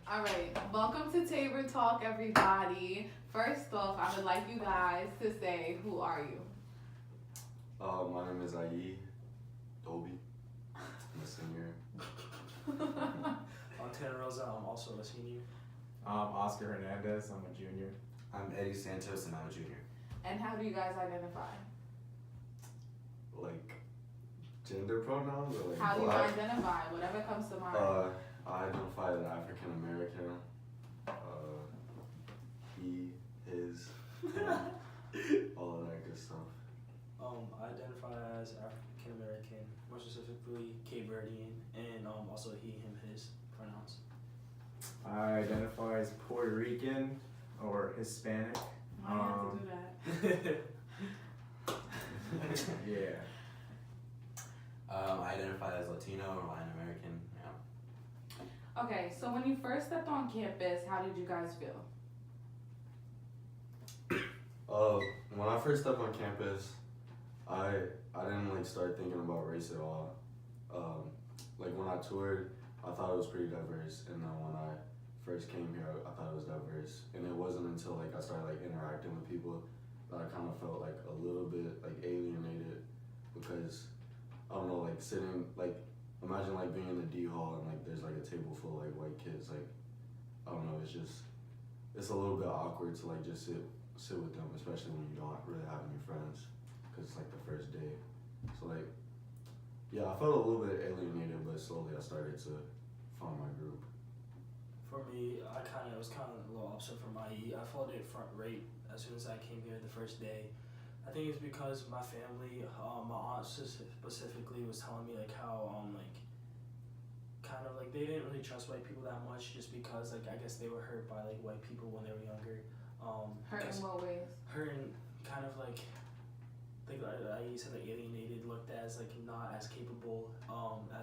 All right, welcome to Tabor Talk, everybody. First off, I would like you guys to say, who are you? My name is Ayi Dolby. I'm a senior. I'm Tanner Rosa. I'm also a senior. Oscar Hernandez. I'm a junior. I'm Eddie Santos, and I'm a junior. And how do you guys identify? Like gender pronouns or like How do you black? identify? Whatever comes to mind. I identify as African American. He, his, him, all of that good stuff. I identify as African American, more specifically Cape Verdean, and also he, him, his pronouns. I identify as Puerto Rican or Hispanic. Why you have to do that? Yeah. I identify as Latino or Latin American. Yeah. Okay, so when you first stepped on campus, how did you guys feel? When I first stepped on campus, I didn't like start thinking about race at all. Like when I toured, I thought it was pretty diverse, and then when I first came here, I thought it was diverse. And it wasn't until like I started like interacting with people that I kind of felt like a little bit like alienated, because I don't know, like sitting like imagine like being in the D hall and like there's like a table full of like white kids, like I don't know, it's a little bit awkward to like just sit with them, especially when you don't really have any friends, because it's like the first day. So like, yeah, I felt a little bit alienated, but slowly I started to find my group. For me, it was kind of a little upset for my I felt it front rate as soon as I came here the first day. I think it's because my family, my aunt specifically was telling me like how like kind of like they didn't really trust white people that much, just because like I guess they were hurt by like white people when they were younger. Hurt in what ways? Hurt and kind of like I said like alienated, looked as like not as capable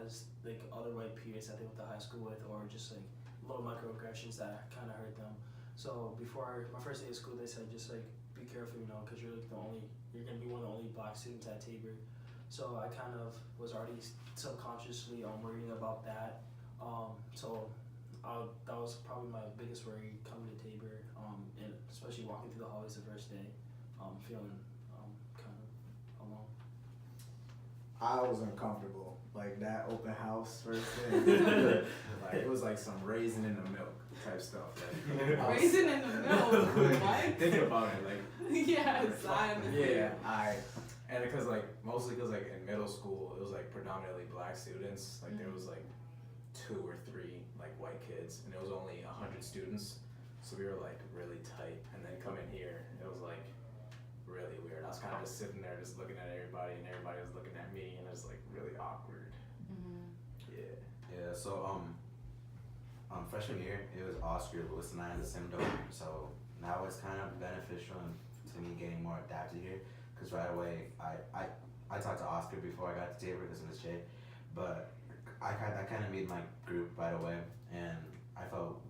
as like other white peers that they went to high school with, or just like little microaggressions that kind of hurt them. So before my first day of school, they said just like be careful, because you're like you're gonna be one of the only black students at Tabor. So I kind of was already subconsciously worrying about that. That was probably my biggest worry coming to Tabor, and especially walking through the hallways the first day, feeling kind of alone. I was uncomfortable. Like that open house first thing. Like it was like some raisin in the milk type stuff. Like, Raisin in the milk? What? Think about it, like Yes, I understand. yeah, and because like mostly because like in middle school it was like predominantly black students. Like there was like 2 or 3 like white kids, and it was only 100 students, so we were like really tight. And then coming here, it was like really weird. I was kind of just sitting there, just looking at everybody, and everybody was looking at me, and it was like really awkward. Yeah. Yeah. So freshman year, it was Oscar, Lewis, and I in the same dorm. So now it's kind of beneficial to me getting more adapted here, because right away I talked to Oscar before I got to Tabor because of Miss J, but I kind of made my group right away, and I felt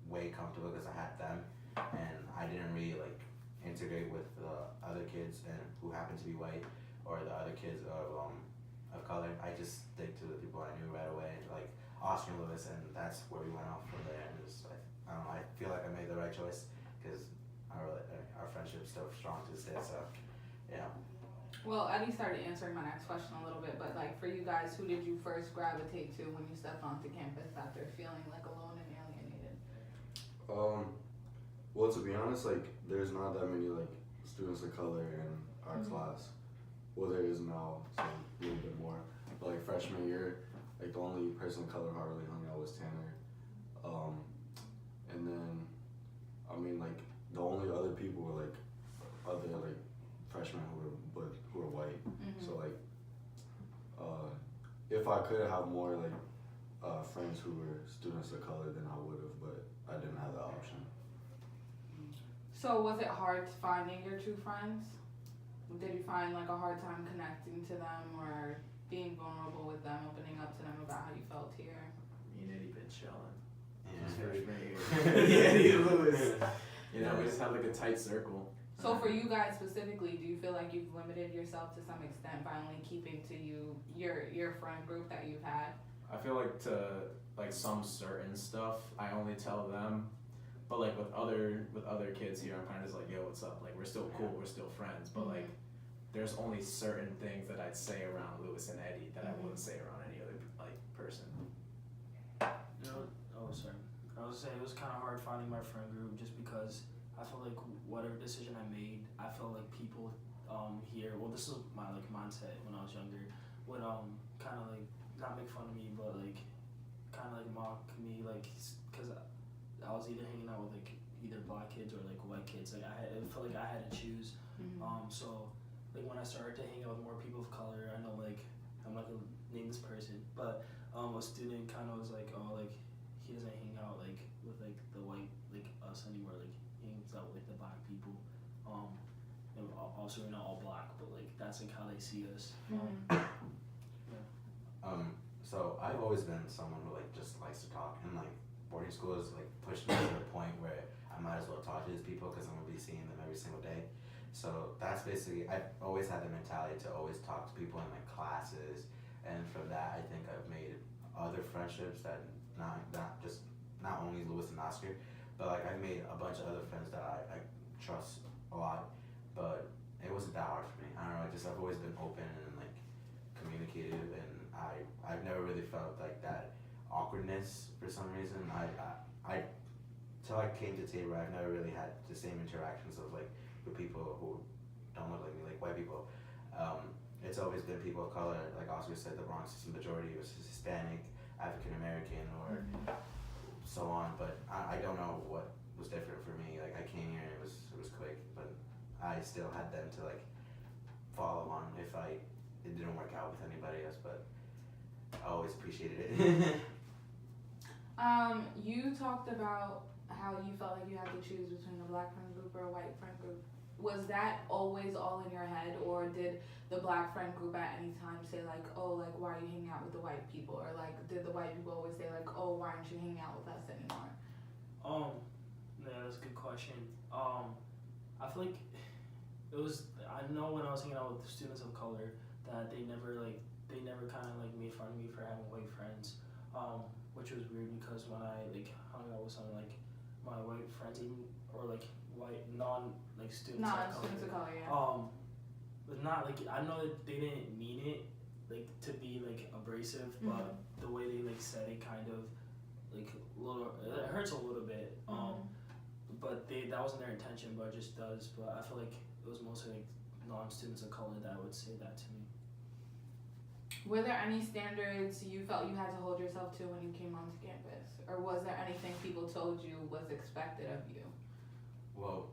way comfortable because I had them, and I didn't really like integrate with the other kids and who happened to be white, or the other kids of color. I just stick to the people I knew right away, like Oscar and Lewis, and that's where we went off from there. And I don't know, I feel like I made the right choice, because our friendship's still strong to this day. So yeah. Well, Eddie started answering my next question a little bit, but like for you guys, who did you first gravitate to when you stepped onto campus after feeling like alone and alienated? Well, to be honest, like there's not that many like students of color in our class. Well, there is now, so a little bit more. But like freshman year, like the only person of color I really hung out was Tanner. And then, I mean, like the only other people were like other like freshmen who were white. So like, if I could have more like friends who were students of color, then I would have, but I didn't have that option. So was it hard finding your true friends? Did you find like a hard time connecting to them or being vulnerable with them, opening up to them about how you felt here? Me and Eddie been chilling. Yeah. Yeah, Eddie and Lewis. We just had like a tight circle. So for you guys specifically, do you feel like you've limited yourself to some extent by only keeping to your friend group that you've had? I feel like to like some certain stuff, I only tell them. But like with other kids here, I'm kind of just like, yo, what's up? Like we're still cool, we're still friends. But like, there's only certain things that I'd say around Lewis and Eddie that I wouldn't say around any other like person. You know, oh sorry. I was saying it was kind of hard finding my friend group just because I felt like whatever decision I made, I felt like people here. Well, this is my like mindset when I was younger. Would kind of like not make fun of me, but like kind of like mock me, like because I was either hanging out with like either black kids or like white kids. Like it felt like I had to choose. So like when I started to hang out with more people of color, I know like I'm not gonna name this person, but a student kind of was like, oh like he doesn't hang out like with like the white like us anymore. Like he hangs out with the black people. And also we're not all black, but like that's like how they see us. So I've always been someone who like just likes to talk, and like boarding school has like pushed me to the point where I might as well talk to these people because I'm gonna be seeing them every single day. So that's basically, I've always had the mentality to always talk to people in like classes, and from that I think I've made other friendships that not only Lewis and Oscar, but like I've made a bunch of other friends that I trust a lot. But it wasn't that hard for me. I don't know. I've always been open and like communicative, and I've never really felt like that awkwardness for some reason. I till I came to Tabor, I've never really had the same interactions of like with people who don't look like me, like white people. It's always been people of color, like Oscar said, the Bronx is the majority, was Hispanic, African American, or so on. But I don't know what was different for me. Like I came here, it was quick, but I still had them to like follow on if it didn't work out with anybody else. But I always appreciated it. You talked about how you felt like you had to choose between a black friend group or a white friend group. Was that always all in your head, or did the black friend group at any time say like, oh, like why are you hanging out with the white people, or like did the white people always say like, oh, why aren't you hanging out with us anymore? Yeah, that's a good question. I feel like it was. I know when I was hanging out with students of color that they never kind of like made fun of me for having white friends, which was weird because when I like hung out with some like my white friends even or like white students of color, yeah. but not like I know that they didn't mean it like to be like abrasive, but the way they like said it kind of like it hurts a little bit. But that wasn't their intention, but it just does. But I feel like it was mostly like non-students of color that would say that to me. Were there any standards you felt you had to hold yourself to when you came onto campus? Or was there anything people told you was expected of you? Well,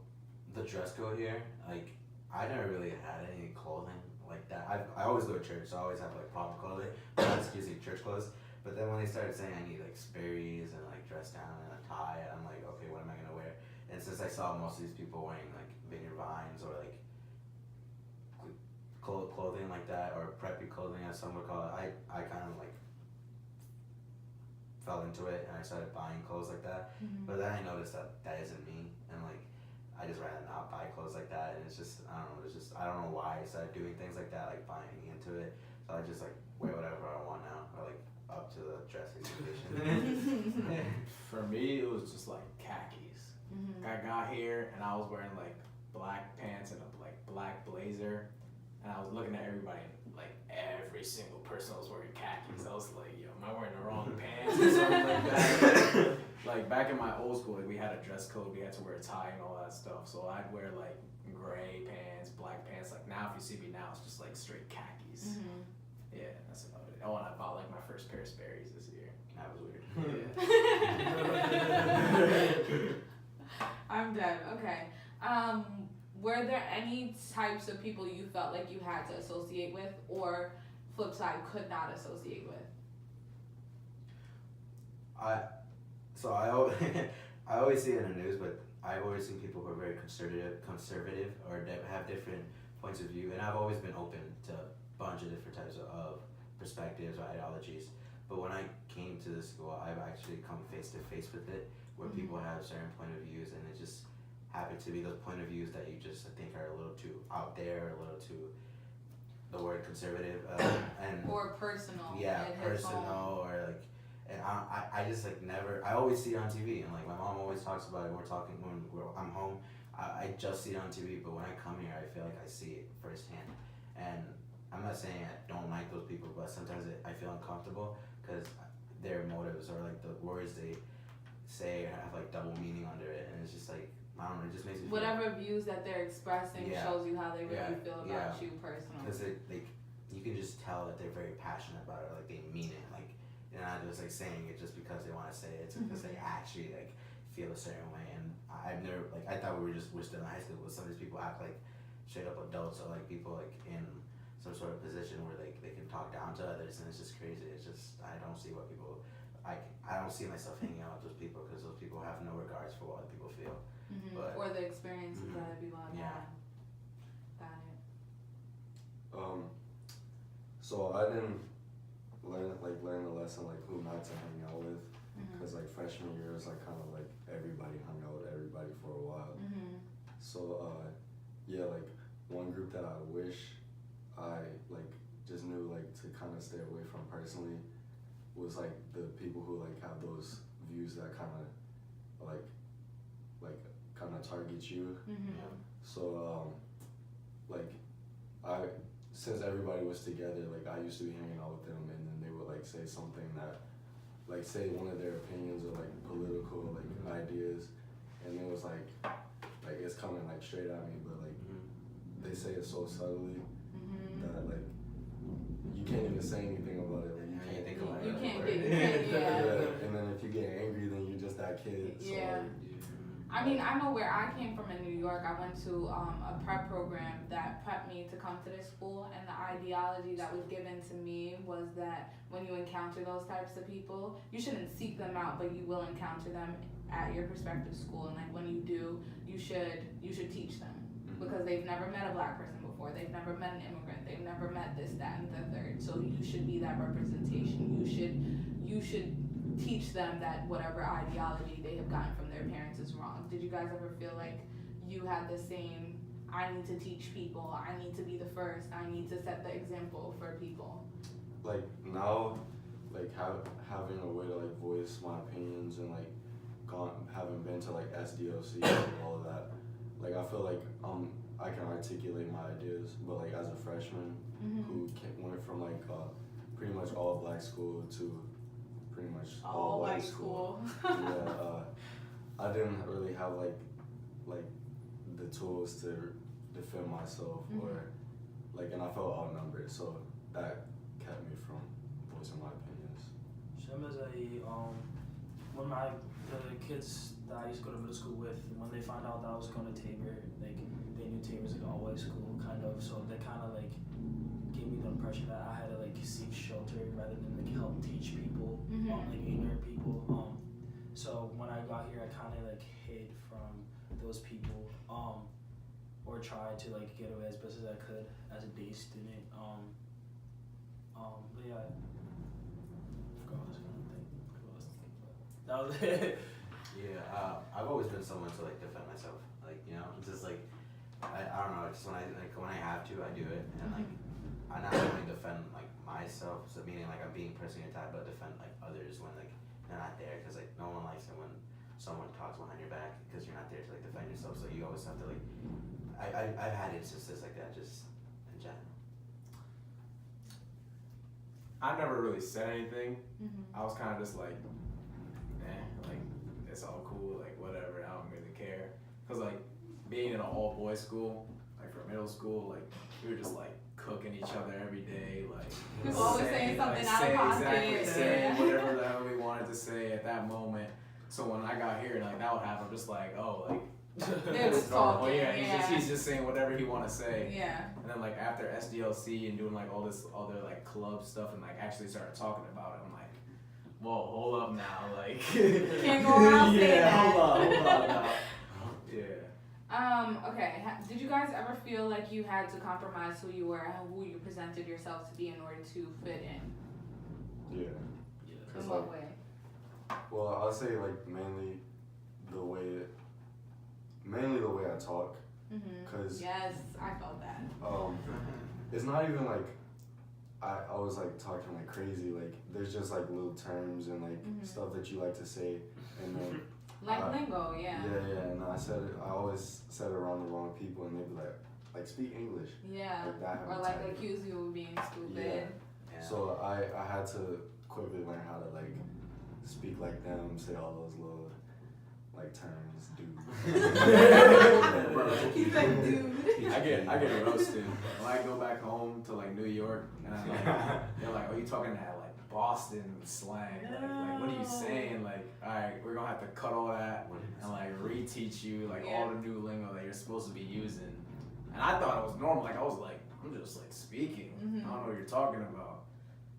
the dress code here, like, I never really had any clothing like that. I always go to church, so I always have like proper clothing, but that's usually church clothes. But then when they started saying I need like Sperry's and like dress down and a tie, I'm like, okay, what am I gonna wear? And since I saw most of these people wearing like Vineyard Vines or like clothing like that, or preppy clothing as some would call it, I kind of like fell into it and I started buying clothes like that. But then I noticed that isn't me, and like I just rather not buy clothes like that, and it's just I don't know why I started doing things like that, like buying into it. So I just like wear whatever I want now, or like up to the dressing station. For me, it was just like khakis. I got here and I was wearing like black pants and a like black blazer, and I was looking at everybody, and like every single person was wearing khakis. I was like, yo, am I wearing the wrong pants or something like that? Like back in my old school, like we had a dress code, we had to wear a tie and all that stuff. So I'd wear like gray pants, black pants. Like now, if you see me now, it's just like straight khakis. Yeah, that's about it. Oh, and I bought like my first pair of Sperry's this year. That was weird. Yeah. I'm dead. Okay. Were there any types of people you felt like you had to associate with, or flip side could not associate with? I always see it in the news, but I've always seen people who are very conservative, or that have different points of view, and I've always been open to a bunch of different types of perspectives or ideologies. But when I came to this school, I've actually come face to face with it, where people have certain point of views, and it just happened to be those point of views that you just think are a little too out there, a little too the word conservative, and Or personal. yeah, It hits home. personal or like, and I just like never. I always see it on TV, and like my mom always talks about it. We're talking when I'm home. I just see it on TV, but when I come here, I feel like I see it firsthand. And I'm not saying I don't like those people, but sometimes I feel uncomfortable because their motives or like the words they say have like double meaning under it, and it's just like I don't know. It just makes me feel Whatever views that they're expressing Yeah. shows you how they really Yeah. feel about you personally. because like you can just tell that they're very passionate about it, like they mean it, like they're not just like saying it just because they want to say it. It's because they actually like feel a certain way. And I've never like I thought we're still in high school, but some of these people act like straight up adults or like people like in some sort of position where like they can talk down to others, and it's just crazy. It's just I don't see what people I don't see myself hanging out with those people because those people have no regards for what other people feel. But- or the experiences Mhm. that other people have Yeah. had. Got it. So I didn't learn a lesson like who not to hang out with, because like freshman year is like kind of like everybody hung out with everybody for a while. So yeah, like one group that I wish I like just knew like to kind of stay away from personally was like the people who like have those views that kind of like kind of target you. So like since everybody was together, like I used to be hanging out with them, and then they would like say something that like say one of their opinions or like political like ideas, and it was like it's coming like straight at me, but like they say it so subtly that like you can't even say anything about it. Like you can't think about You it. can't Right? get, yeah. And then if you get angry, then you're just that kid. So, Yeah. I mean, I know where I came from in New York. I went to a prep program that prepped me to come to this school, and the ideology that was given to me was that when you encounter those types of people, you shouldn't seek them out, but you will encounter them at your prospective school. And like when you do, you should teach them, because they've never met a black person before. They've never met an immigrant. They've never met this, that, and the third. So you should be that representation. You should teach them that whatever ideology they have gotten from their parents is wrong. Did you guys ever feel like you had the same, I need to teach people, I need to be the first, I need to set the example for people? Like now, like having a way to like voice my opinions and like having been to like SDLC and all of that, like I feel like I can articulate my ideas, but like as a freshman who went from like pretty much all black school to pretty much all white school. Yeah, I didn't really have like the tools to defend myself or like, and I felt outnumbered, so that kept me from voicing my opinions. Same as when the kids that I used to go to middle school with, when they found out that I was going to Tabor, like they knew Tabor was like an all-white school kind of, so they kind of like gave me the impression that I had to like seek shelter rather than like help teach people, like ignorant people. So when I got here, I kind of like hid from those people, or tried to like get away as best as I could as a day student. But yeah, I forgot what I was gonna think. That was it. Yeah, I've always been someone to like defend myself, like just like I don't know, just when I have to, I do it, and like I not only defend like myself, so meaning like I'm being personally attacked, but defend like others when like they're not there, because like no one likes it when someone talks behind your back because you're not there to like defend yourself. So you always have to like I've had instances like that just in general. I never really said anything. I was kind of just like, like it's all cool, like whatever. I don't really care, cause like being in an all boys school, like for middle school, like we were just like cooking each other every day, like People always saying something out of pocket. exactly, saying whatever the hell we wanted to say at that moment. So when I got here, like that would happen, I'm just like, oh, like They're just talking, yeah, he's just saying whatever he want to say. Yeah. And then like after SDLC and doing like all this other like club stuff and like actually started talking about it, I'm like, whoa, hold up now, like Can't go around saying yeah, that. hold up now. Yeah. Okay, did you guys ever feel like you had to compromise who you were and who you presented yourself to be in order to fit in? Yeah. In what way? Well, I'll say like mainly the way I talk, cause Yes, I felt that. it's not even like I was like talking like crazy. Like there's just like little terms and like stuff that you like to say, and then like lingo, yeah. Yeah. And I always said it around the wrong people, and they'd be like speak English. Yeah. Like that. Or like accuse you of being stupid. Yeah. So I had to quickly learn how to like speak like them, say all those little like terms, dude. He's like, dude. I get roasted when I go back home to like New York, and I'm like, they're like, "Oh, you talking that like Boston slang? Like, what are you saying? Like, all right, we're gonna have to cut all that and like reteach you like all the new lingo that you're supposed to be using." And I thought it was normal. Like I was like, I'm just like speaking. I don't know what you're talking about.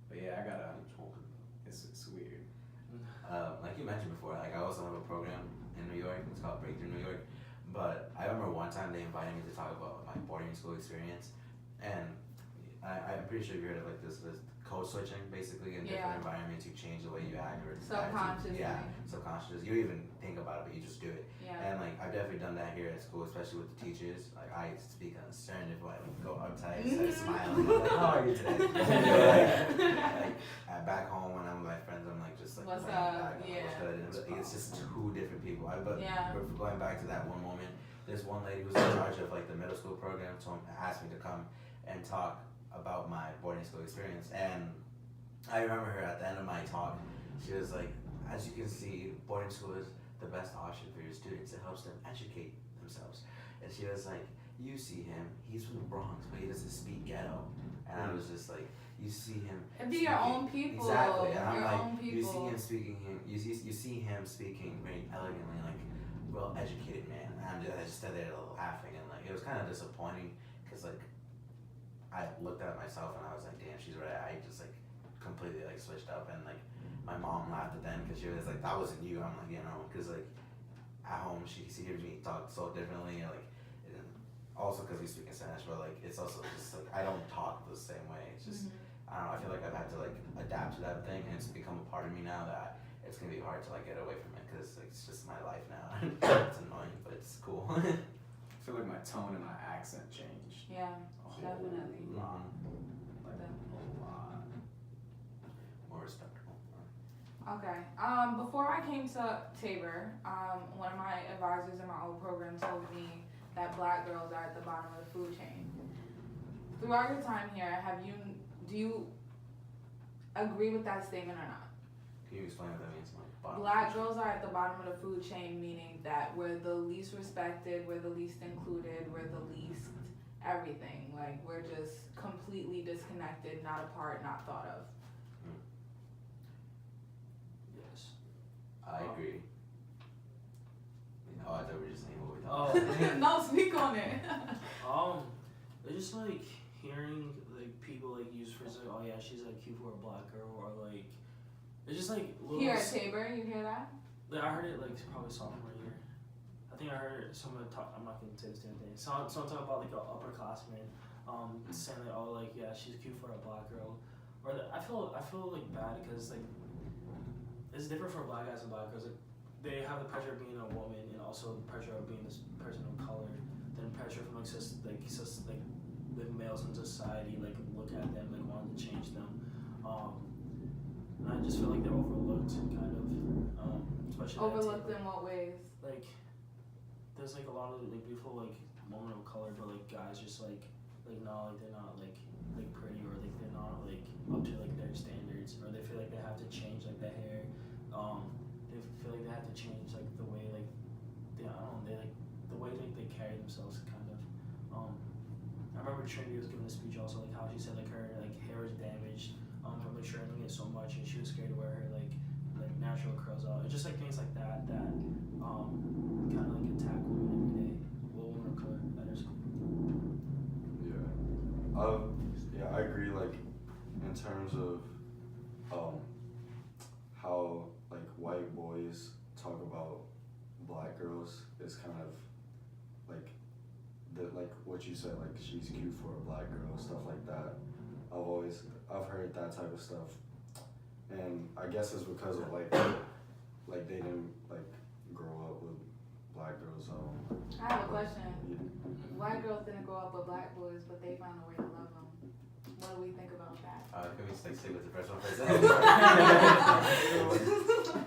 But yeah, I gotta. It's weird. Like you mentioned before, like I also have a program in New York. It's called Breakthrough New York. But I remember one time they invited me to talk about my boarding school experience, and I'm pretty sure you heard of like this code switching, basically in different environments you change the way you act or subconsciously. Yeah, subconscious. You even think about it, but you just do it. Yeah. And like I've definitely done that here at school, especially with the teachers. Like I speak uncertain if I go uptight, start smiling. I'm like, how are you today? like back home when I'm with my friends, I'm like just like what's up? What's good? And it's just two different people. But we're going back to that one moment. There's one lady who's in charge of like the middle school program, so asked me to come and talk about my boarding school experience. And I remember her at the end of my talk, she was like, as you can see, boarding school is the best option for your students. It helps them educate themselves. And she was like, you see him, he's from the Bronx, but he doesn't speak ghetto. And I was just like, you see him and be your own people. Exactly. And I'm your like, own people. you see him speaking you see him speaking very elegantly, like well educated man. And I just stood there laughing, and like it was kind of disappointing because like I looked at myself and I was like, damn, she's right. I just like completely like switched up, and like my mom laughed at them because she was like, that wasn't you. I'm like, you know, because like at home she hears me talk so differently, and like and also because we speak in Spanish, but like it's also just like I don't talk the same way. It's just I don't know. I feel like I've had to like adapt to that thing, and it's become a part of me now that it's gonna be hard to like get away from it because like, it's just my life now. It's annoying, but it's cool. I feel like my tone and my accent changed. Yeah, definitely. A lot. Like a lot. More respectable. Okay. Before I came to Tabor, one of my advisors in my old program told me that black girls are at the bottom of the food chain. Throughout your time here, do you agree with that statement or not? Can you explain what that means? Like, black girls are at the bottom of the food chain, meaning that we're the least respected, we're the least included, we're the least everything. Like, we're just completely disconnected, not a part, not thought of. Yes. I agree. Oh, I thought we were just saying what we thought. No, speak on it. It's just like hearing like people like use phrases like, oh yeah, she's like cute for a black girl, or like it's just like little Here at Tabor, you hear that? Like, I heard it like probably sophomore year. I think I heard someone talk. I'm not gonna say the same thing. Someone talk about like an upperclassman, saying like, oh like yeah, she's cute for a black girl, or I feel like bad because like it's different for black guys and black girls. Like, they have the pressure of being a woman and also the pressure of being this person of color. Then pressure from like the males in society like look at them like wanting to change them. And I just feel like they're overlooked, kind of. Especially overlooked in what ways? Like, there's like a lot of like beautiful like women of color, but like guys just like no, like they're not like pretty, or like they're not like up to like their standards, or they feel like they have to change like their hair. They feel like they have to change like the way like they like the way they carry themselves, kind of. I remember Trinity was giving a speech also, like how she said like her like hair was damaged from like straightening it so much, and she was scared to wear her like natural curls out. It's just like things like that kind of like attack women every day. Well, women of color at our school. Yeah, I agree. Like in terms of how like white boys talk about black girls is kind of like like what you said, like she's cute for a black girl, stuff like that. I've heard that type of stuff, and I guess it's because of like they didn't like grow up with black girls. I have a question. White girls didn't grow up with black boys, but they found a way to love them. What do we think about that? Can we stick with the first one first?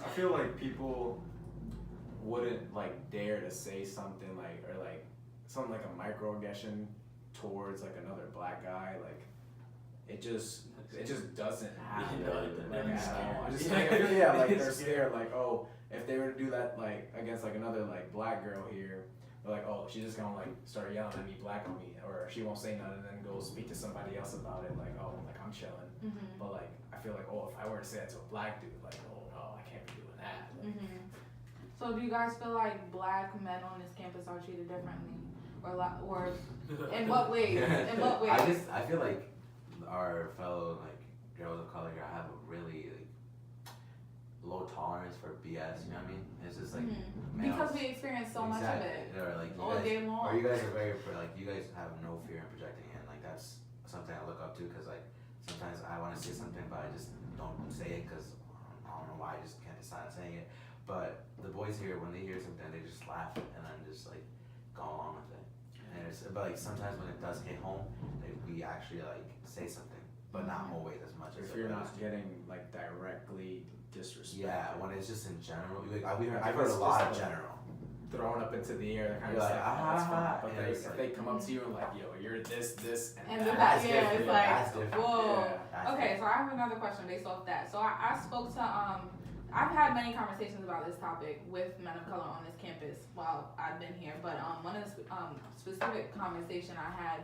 I feel like people wouldn't like dare to say something like or like something like a microaggression towards like another black guy. Like it just doesn't happen. Like, at all. Just like, yeah, like they're scared. Like, oh, if they were to do that like against like another like black girl here, they're like, oh, she's just gonna like start yelling at me, black on me, or she won't say nothing and then go speak to somebody else about it. Like, oh, like I'm chilling. Mm-hmm. But like I feel like, oh, if I were to say that to a black dude, like, oh no, I can't be doing that. Like, Mm-hmm. So do you guys feel like black men on this campus are treated differently, or in what ways? In what ways? I feel like our fellow like girls of color here have a really like low tolerance for BS. You know what I mean? It's just like because we experience so much of it Or like all day long. Or you guys are very like you guys have no fear in projecting it. And, like that's something I look up to because like sometimes I want to say something but I just don't say it because I don't know why I just can't decide on saying it. But the boys here, when they hear something, they just laugh and then just like go along with it. And but like sometimes when it does hit home, we actually like say something, but not always as much as if you're not getting like directly disrespected. Yeah, when it's just in general. I've heard a lot of general. Thrown up into the air, they're kind of Like, like, oh, that's fine. But and if they come up to you and like, yo, you're this, And that. that, That's yeah, different. it's like, That's different. whoa. That's Okay, so I have another question based off that. So I spoke to I've had many conversations about this topic with men of color on this campus while I've been here, but one of the specific conversation I had,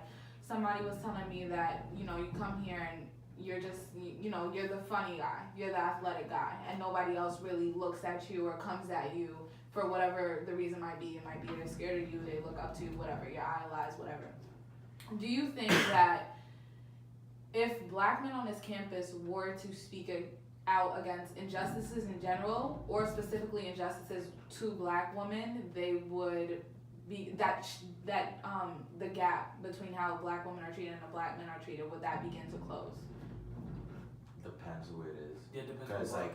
somebody was telling me that, you know, you come here and you're just, you know, you're the funny guy, you're the athletic guy, and nobody else really looks at you or comes at you for whatever the reason might be. It might be they're scared of you, they look up to you, whatever, you're idolized, whatever. Do you think that if black men on this campus were to speak out against injustices in general, or specifically injustices to black women, they would be the gap between how black women are treated and how black men are treated, would that begin to close? Depends who it is. Yeah, depends. Because like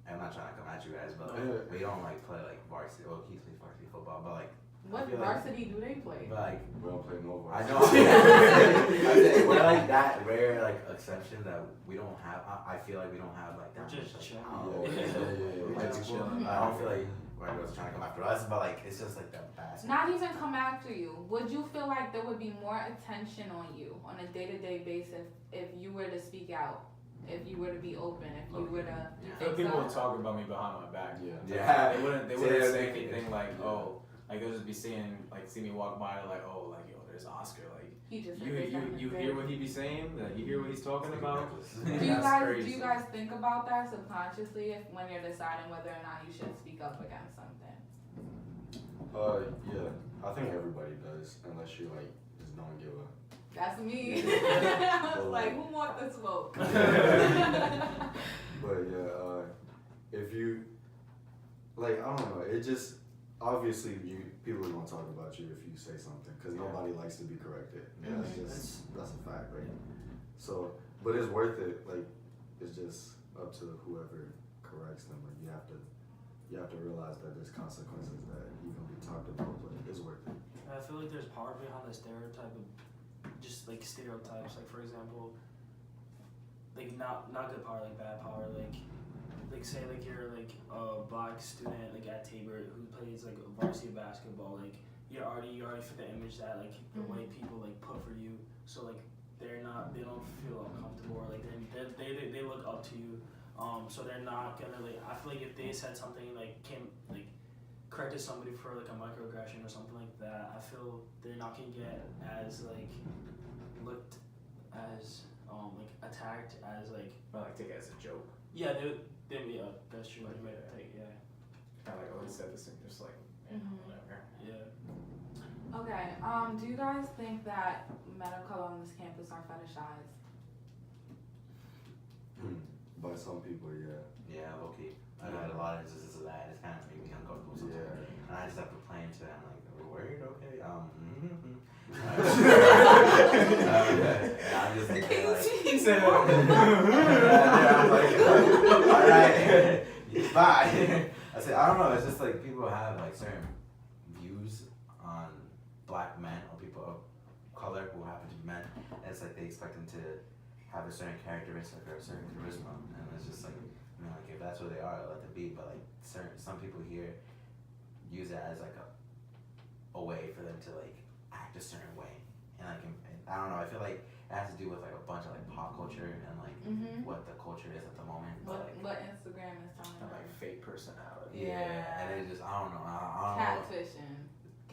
I'm not trying to come at you guys, but like, we don't like play like varsity. Well, he plays varsity football, but like. What varsity do they play? But like, We don't play no I varsity. know. We're like that rare like exception that we don't have. I feel like we don't have like that Just much. chill. Like, Just people, chill. I don't feel like white girls are trying to come after us, but like it's just like that fast. Not even come after you. Would you feel like there would be more attention on you on a day-to-day basis if you were to speak out? If you were to be open, if you were to, you I feel think people so? would talk about me behind my back. Yeah. They wouldn't Yeah. say anything like, oh, like they'll just be saying, like, see me walk by, they're like, oh, like, yo, there's Oscar, like, He just you hear what he be saying? Like, you hear what he's talking about? Do you That's guys crazy. do you guys think about that subconsciously when you're deciding whether or not you should speak up against something? Yeah, I think everybody does, unless you like just don't give a. That's me. Yeah. I was like, who wants the smoke? But yeah, if you like, I don't know, it just obviously people are gonna talk about you if you say something, because nobody likes to be corrected. Yeah. That's a fact, right? So, but it's worth it. Like, it's just up to whoever corrects them. Like, you have to realize that there's consequences that you're gonna be talked about, but it's worth it. I feel like there's power behind the stereotype of just like stereotypes. Like for example, like not good power, like bad power. Like say like you're like a black student like at Tabor who plays like varsity basketball. Like you already fit the image that like the white people like put for you. So like they don't feel uncomfortable. Or, like they look up to you. So they're not gonna like. I feel like if they said something like corrected somebody for like a microaggression or something like that, I feel they're not gonna get as like looked as like attacked as like. Or like take it as a joke. Yeah, yeah, that's true. They might take, yeah. Kind of like, oh, he said this and just like, whatever. Yeah. Okay. Do you guys think that men of color on this campus are fetishized? By some people, yeah. Yeah, okay. I had a lot of instances of that. It's kind of made me uncomfortable sometimes. Yeah. And I just have to play into it. I'm like, a word, okay. I'm just like, He said, I'm like, all right, bye. I said, I don't know. It's just like people have like certain views on black men or people of color who happen to be men, and it's like they expect them to have a certain characteristic or a certain charisma, and it's just like, I mean, like if that's what they are, let them be. But like some people here use it as like a way for them to like act a certain way, and like and I don't know. I feel like it has to do with like a bunch of like pop culture and like what the culture is at the moment. What Instagram is telling That, like us. fake personality. Yeah. And it just I don't know. I don't know.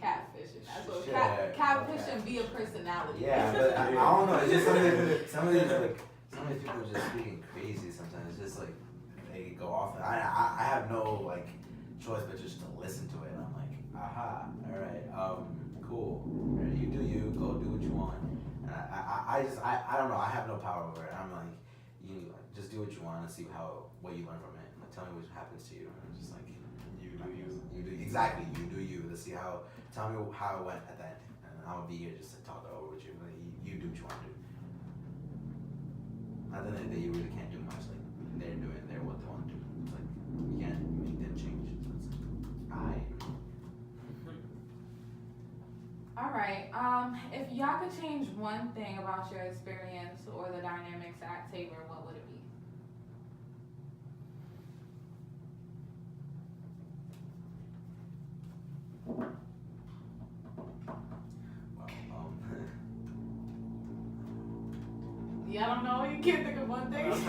Catfishing. That's what Yeah, catfishing be a personality. Yeah, but I don't know. It's just some of these people are just speaking crazy sometimes. It's just like they go off. I have no like choice but just to listen to it. And I'm like, aha, all right, cool. Right, you do you. Go do what you want. And I don't know. I have no power over it. I'm like, you like, just do what you want and see what you learn from it. And like, tell me what happens to you. And I'm just like, you do exactly. You do you. Let's see how. Tell me how it went at the end, and I'll be here just to talk it over with you. Like, you do what you want to do. At the end of the day, you really can't do much. Like they're what they want to do. It's like you can't make them change. So it's like, All right. If y'all could change one thing about your experience or the dynamics at Tabor, what would it be? Yeah, I don't know. You can't think of one thing. No, there's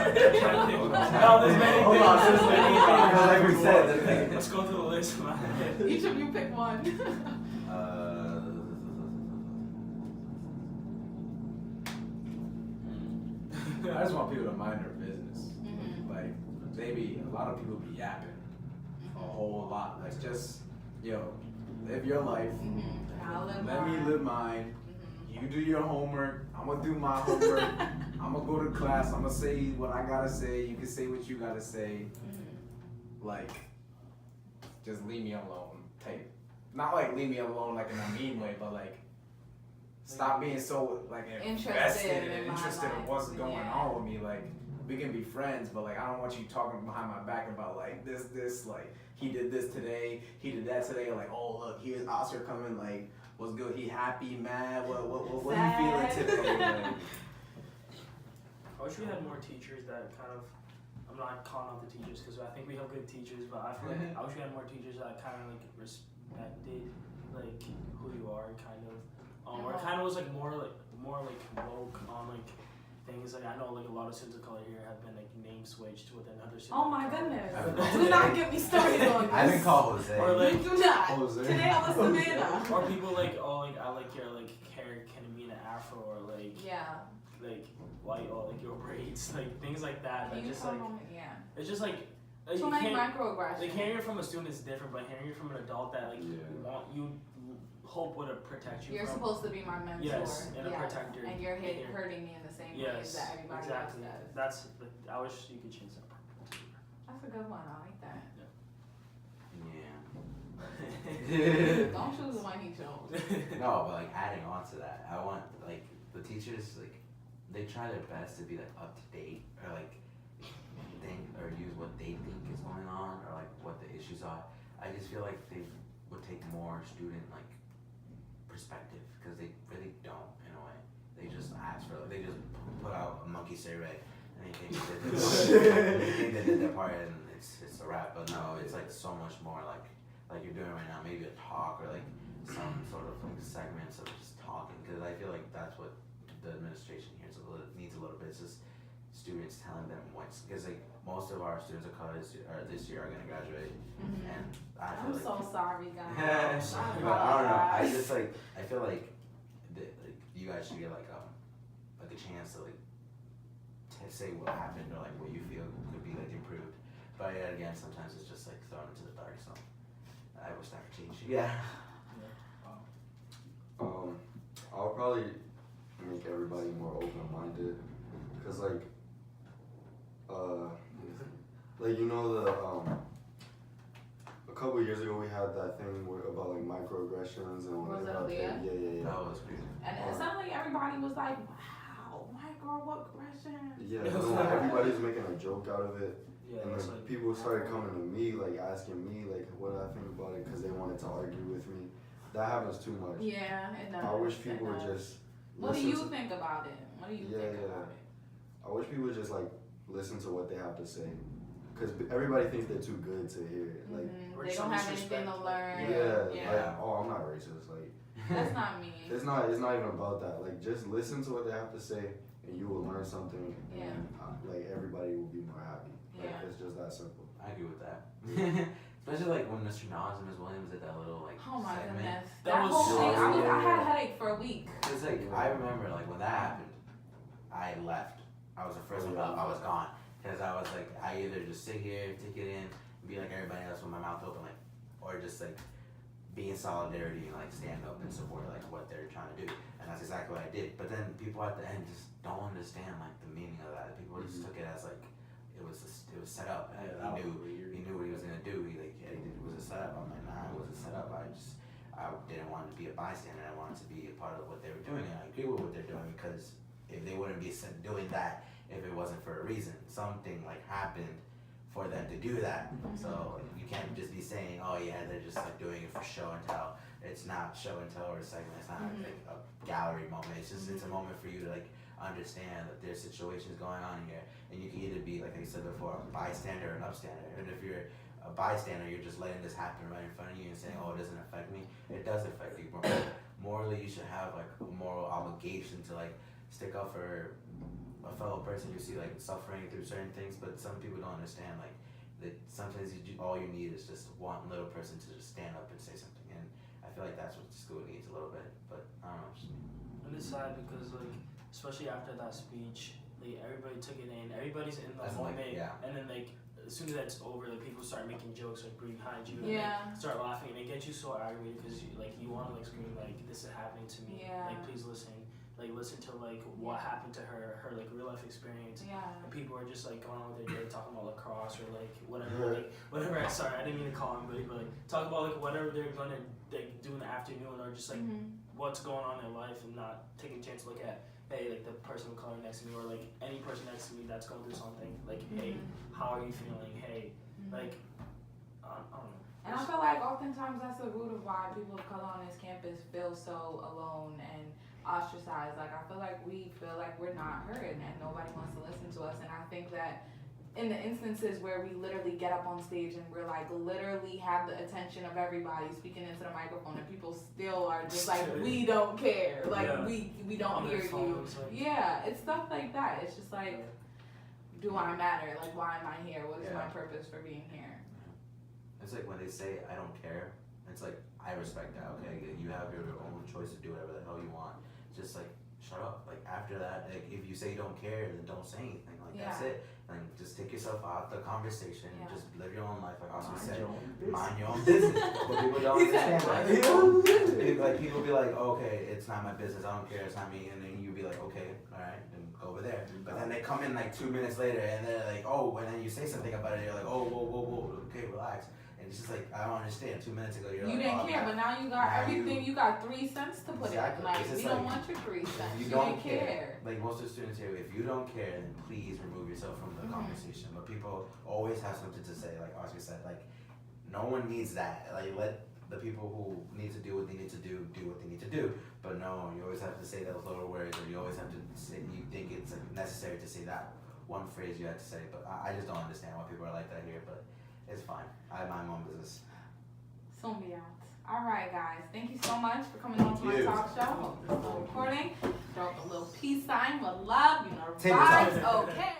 many Hold on, things. there's many things. Like we said, Let's go through the list. Each of you pick one. I just want people to mind their business. Like, a lot of people be yapping a whole lot. Like, just, live your life. Let me live mine. You do your homework. I'm gonna do my homework. I'm gonna go to class. I'm gonna say what I gotta say. You can say what you gotta say. Like, just leave me alone. Not like leave me alone like in a mean way, but like stop being so like invested and interested in what's going on with me. Like, we can be friends, but like I don't want you talking behind my back about like this like he did this today, he did that today. Like, oh look, here's Oscar coming. Like, what's good? He happy, mad? What are you feeling today? Like, I wish we had more teachers that kind of. I'm not calling out the teachers because I think we have good teachers, but I feel like I wish we had more teachers that kind of like respected like who you are, kind of, or kind of was like more like woke on like things. Like I know like a lot of students of color here have been like name switched with another student. Oh my goodness! Do not get me started on this. I've been called Jose. Or like do not. Jose. Today I was Savannah. or people like, oh, like I like your like hair can be an afro, or like white, or like your braids, like things like that. That just like it's just like too many microaggressions. Like hearing it from a student is different, but hearing it from an adult that like you hope would protect you. You're supposed to be my mentor. Yes, and a protector. And you're hurting me in the same ways that everybody else does. That's I wish you could change that. That's a good one. I like that. Yeah. Don't choose the one he chose. No, but like adding on to that, I want like the teachers like they try their best to be like up to date or like think or use what they think is going on or like what the issues are. I just feel like they would take more student like perspective because they really don't in a way. They just ask for they just put out a monkey say red and they think they did their part and it's a wrap. But no, it's like so much more like you're doing right now, maybe a talk or like some sort of like segments of just talking because I feel like that's what the administration here needs a little bit. It's just students telling them what's because like most of our students of color this year are gonna graduate, and I feel I'm so sorry, guys. But I don't know. I just like I feel like you guys should get like a chance to like say what happened or like what you feel could be like improved. But yet again, sometimes it's just like thrown into the dark. So I wish that could change. Yeah. I'll probably make everybody more open-minded, cause like you know a couple of years ago we had that thing about like microaggressions and Was it Aaliyah? Yeah. That was crazy. And suddenly everybody was like, wow, microaggressions. Yeah, everybody's making a joke out of it. Yeah, And then like, people started coming to me, like asking me, like what I think about it, because they wanted to argue with me. That happens too much. Yeah, it does. I wish people would just What do listen you to- think about it? What do you Yeah, think yeah. about it? I wish people would just like listen to what they have to say, because everybody thinks they're too good to hear it. Like, Or They just don't have anything disrespect, to like, learn. yeah, like, oh, I'm not racist. Like, That's not me. it's not even about that. Like, just listen to what they have to say, and you will learn something. Yeah. And like everybody will be more happy. Like, Yeah. it's just that simple. I agree with that. Especially like when Mr. Nas and Ms. Williams did that little like Oh my segment. goodness. That That was whole so thing, I good. had a headache for a week. It's like I remember like when that happened, I left. I was the first one up. I was gone because I was like I either just sit here, take it in, and be like everybody else with my mouth open, like, or just like be in solidarity and like stand up and support like what they're trying to do. And that's exactly what I did. But then people at the end just don't understand like the meaning of that. People just took it as like it was set up. And he knew what he was gonna do. It was a setup. I'm like, nah, it was a setup. I didn't want to be a bystander. I wanted to be a part of what they were doing, and I agree with what they're doing because if they wouldn't be doing that if it wasn't for a reason, something like happened for them to do that. So you can't just be saying, oh yeah, they're just like doing it for show and tell. It's not show and tell or a segment. It's not like a gallery moment. It's just it's a moment for you to like understand that there's situations going on here, and you can either be like I said before, a bystander or an upstander. And if you're a bystander, you're just letting this happen right in front of you and saying, oh, it doesn't affect me. It does affect you. Morally, you should have like a moral obligation to like stick up for a fellow person you see like suffering through certain things. But some people don't understand like that sometimes all you need is just one little person to just stand up and say something. And I feel like that's what the school needs a little bit. But I don't know. And it's sad because like especially after that speech, like everybody took it in, everybody's in the That's moment, like, yeah. and then like as soon as that's over, like people start making jokes like behind you, and Yeah. like, start laughing, and it gets you so aggravated because you want to like scream like this is happening to me, Yeah. like please listen to like what happened to her like real life experience. Yeah. And people are just like going on with their day talking about lacrosse or like whatever, like whatever. Sorry, I didn't mean to call him, but like talk about like whatever they're gonna like do in the afternoon or just like what's going on in their life and not taking a chance to look at hey like the person of color next to me or like any person next to me that's going through something like hey how are you feeling like I don't know. And I feel like oftentimes that's the root of why people of color on this campus feel so alone and ostracized. Like I feel like we feel like we're not heard and nobody wants to listen to us. And I think that in the instances where we literally get up on stage and we're like literally have the attention of everybody speaking into the microphone and people still are just like we don't care. Like we don't hear you. Yeah, it's stuff like that. It's just like do I matter? Like why am I here? What is my purpose for being here? It's like when they say I don't care, it's like I respect that, okay? You have your own choice to do whatever the hell you want. Just like shut up. Like after that, like if you say you don't care, then don't say anything. Like that's it. Like just take yourself out the conversation. Just live your own life. Like Oscar said, mind your own business. But people don't understand that. Like people be like, okay, it's not my business. I don't care. It's not me. And then you be like, okay, all right, then go over there. But then they come in like 2 minutes later, and they're like, oh, and then you say something about it. You're like, oh, whoa, okay, relax. And it's just like I don't understand. 2 minutes ago, you're you like, didn't care, but now you got everything. You got 3 cents to put in. Like we don't want your 3 cents. You don't care. Like most of the students here, if you don't care, then please remove yourself from the conversation. But people always have something to say. Like Oscar said, like no one needs that. Like let the people who need to do what they need to do what they need to do. But no, you always have to say those little words, or you always have to say you think it's like, necessary to say that one phrase you have to say. But I just don't understand why people are like that here. But it's fine. I mind my own business. Soon be out. All right, guys. Thank you so much for coming on to my talk show. Recording. Throw up a little peace sign with love. You know, vibes. Okay.